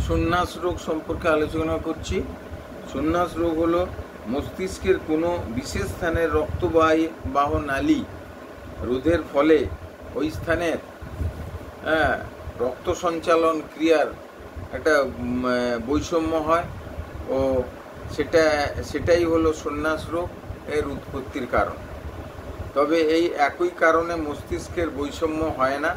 সন্ন্যাস রোগ সম্পর্কে আলোচনা করছি। সন্ন্যাস রোগ হলো মস্তিষ্কের কোনো বিশেষ স্থানের রক্তবাহ নালী রোধের ফলে ওই স্থানের রক্ত সঞ্চালন ক্রিয়ার একটা বৈষম্য হয় ও সেটাই হলো সন্ন্যাস রোগ এর উৎপত্তির কারণ। তবে এই একই কারণে মস্তিষ্কের বৈষম্য হয় না।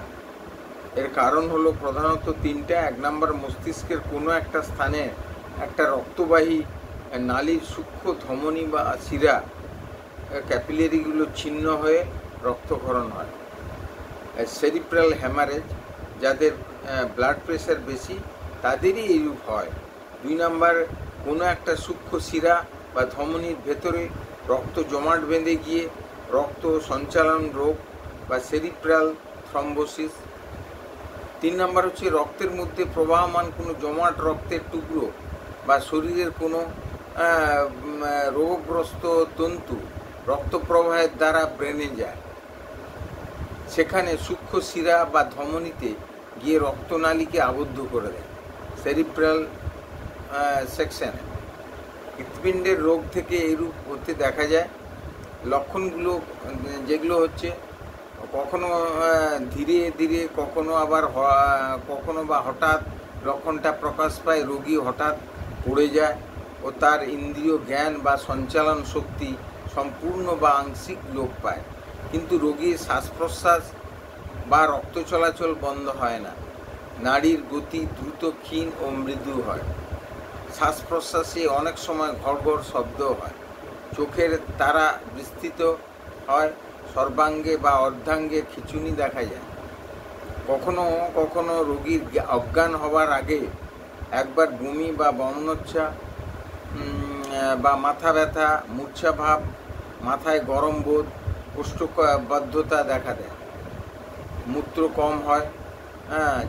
এর কারণ হলো প্রধানত তিনটা। 1 নম্বর, মস্তিষ্কের কোনো একটা স্থানে একটা রক্তবাহী নালীর সূক্ষ্ম ধমনী বা শিরা ক্যাপিলারিগুলো ছিন্ন হয়ে রক্তক্ষরণ হয়। সেরিব্রাল হ্যামারেজ, যাদের ব্লাড প্রেশার বেশি তাদেরই এইরূপ হয়। 2 নম্বর, কোনো একটা সূক্ষ্ম শিরা বা ধমনীর ভেতরে রক্ত জমাট বেঁধে গিয়ে রক্ত সঞ্চালন রোগ বা সেরিব্রাল থ্রম্বোসিস। 3 নম্বর হচ্ছে রক্তের মধ্যে প্রবাহমান কোনো জমাট রক্তের টুকরো বা শরীরের কোনো রোগগ্রস্ত তন্তু রক্ত প্রবাহের দ্বারা ব্রেনে যায়, সেখানে সূক্ষ্ম শিরা বা ধমনীতে গিয়ে রক্তনালীকে আবদ্ধ করে দেয়, সেরিব্রাল সেকশন। হৃৎপিণ্ডের রোগ থেকে এরূপ হতে দেখা যায়। লক্ষণগুলো যেগুলো হচ্ছে কখনো ধীরে ধীরে, কখনো বা হঠাৎ লক্ষণটা প্রকাশ পায়। রোগী হঠাৎ পড়ে যায় ও তার ইন্দ্রিয় জ্ঞান বা সঞ্চালন শক্তি সম্পূর্ণ বা আংশিক লোপ পায়, কিন্তু রোগীর শ্বাস প্রশ্বাস বা রক্ত চলাচল বন্ধ হয় না। নাড়ির গতি দ্রুত, ক্ষীণ ও মৃদু হয়। শ্বাস প্রশ্বাসে অনেক সময় ঘড় ঘড় শব্দ হয়। চোখের তারা বিস্তৃত হয়। সর্বাঙ্গে বা অর্ধাঙ্গে খিঁচুনি দেখা যায়। কখনো কখনো রোগীর অজ্ঞান হওয়ার আগে একবার বমি বা বমনোচ্ছা বা মাথা ব্যথা, মূর্ছা ভাব, মাথায় গরম বোধ, কোষ্ঠবদ্ধতা দেখা দেয়। মূত্র কম হয়,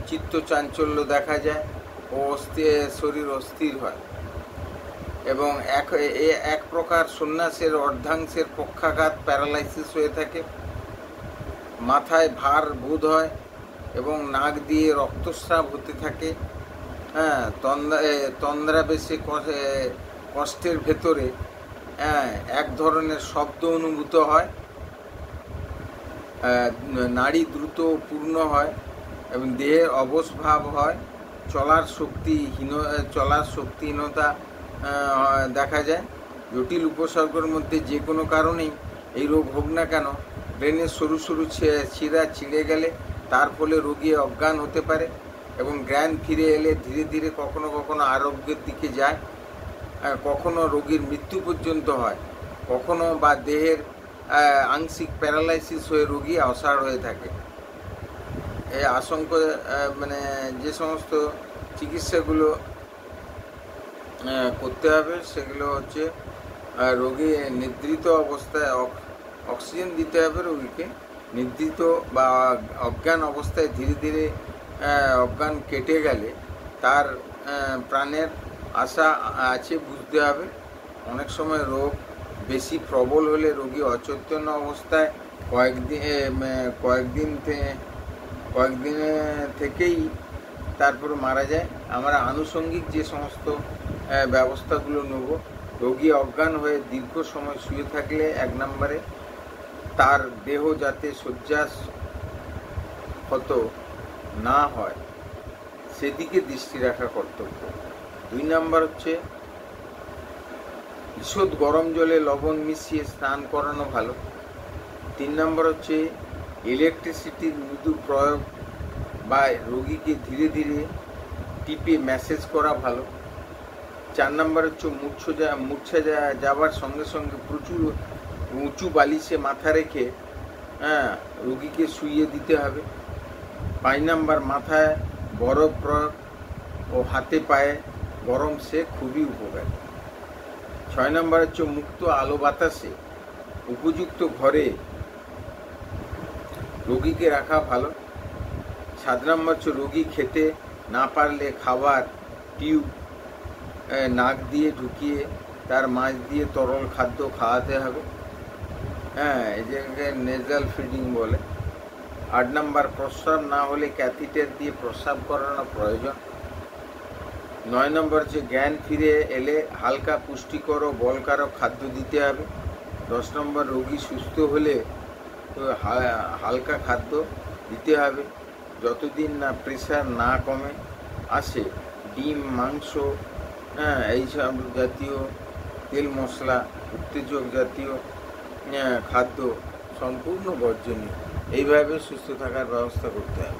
চিত্ত চাঞ্চল্য দেখা যায় ও শরীর অস্থির হয়। এবং এক প্রকার সন্ন্যাসের অর্ধাংশের পক্ষাঘাত প্যারালাইসিস হয়ে থাকে। মাথায় ভার বোধ হয় এবং নাক দিয়ে রক্তস্রাব হতে থাকে। তন্দ্রাবেশে কষ্টের ভেতরে এক ধরনের শব্দ অনুভূত হয়। নাড়ি দ্রুত পূর্ণ হয় এবং দেহের অবশ ভাব হয়। চলার শক্তিহীনতা দেখা যায়। জটিল উপসর্গের মধ্যে যে কোনো কারণেই এই রোগ হোক না কেন, ব্রেনের সরু সরু শিরা ছিঁড়ে গেলে তার ফলে রোগী অজ্ঞান হতে পারে এবং জ্ঞান ফিরে এলে ধীরে ধীরে কখনো কখনো আরোগ্যের দিকে যায়, কখনো রোগীর মৃত্যু পর্যন্ত হয়, কখনো বা দেহের আংশিক প্যারালাইসিস হয়ে রোগী অসাড় হয়ে থাকে। এই আশঙ্কা যে সমস্ত চিকিৎসাগুলো করতে হবে সেগুলো হচ্ছে রোগী নিদ্রিত অবস্থায় অক্সিজেন দিতে হবে। রোগীকে নিদ্রিত বা অজ্ঞান অবস্থায় ধীরে ধীরে অজ্ঞান কেটে গেলে তার প্রাণের আশা আছে বুঝতে হবে। অনেক সময় রোগ বেশি প্রবল হলে রোগী অচৈতন্য অবস্থায় কয়েকদিনে থেকেই তারপরে মারা যায়। আমরা আনুষঙ্গিক যে সমস্ত ব্যবস্থাগুলো নেব, রোগী অজ্ঞান হয়ে দীর্ঘ সময় শুয়ে থাকলে 1 নম্বরে তার দেহ যাতে শয্যাহত না হয় সেদিকে দৃষ্টি রাখা কর্তব্য। 2 নম্বর হচ্ছে ঈষৎ গরম জলে লবণ মিশিয়ে স্নান করানো ভালো। 3 নম্বর হচ্ছে ইলেকট্রিসিটির মৃদু প্রয়োগ বা রোগীকে ধীরে ধীরে টিপে ম্যাসেজ করা ভালো। 4 নম্বর হচ্ছে মূর্ছা যাওয়ার সঙ্গে সঙ্গে প্রচুর উঁচু বালিশে মাথা রেখে রোগীকে শুইয়ে দিতে হবে। 5 নম্বর, মাথায় বরফ প্রয়োগ ও হাতে পায়ে গরম সেক খুবই উপকারী। 6 নম্বর হচ্ছে মুক্ত আলো বাতাসে উপযুক্ত ঘরে রোগীকে রাখা ভালো। 7 নম্বর হচ্ছে রোগী খেতে না পারলে খাবার টিউব নাক দিয়ে ঢুকিয়ে তার মাঝ দিয়ে তরল খাদ্য খাওয়াতে হবে। এই যে নেজাল ফিডিং বলে। 8 নম্বর, প্রস্রাব না হলে ক্যাথিটার দিয়ে প্রস্রাব করানো প্রয়োজন। 9 নম্বর হচ্ছে জ্ঞান ফিরে এলে হালকা পুষ্টিকর ও বলকারক খাদ্য দিতে হবে। 10 নম্বর রোগী সুস্থ হলে হালকা খাদ্য দিতে হবে। যতদিন না প্রেশার না কমে আসে ডিম, মাংস, এইসব জাতীয় তেল মশলা, উত্তেজক জাতীয় খাদ্য সম্পূর্ণ বর্জনীয়। এইভাবে সুস্থ থাকার ব্যবস্থা করতে হবে।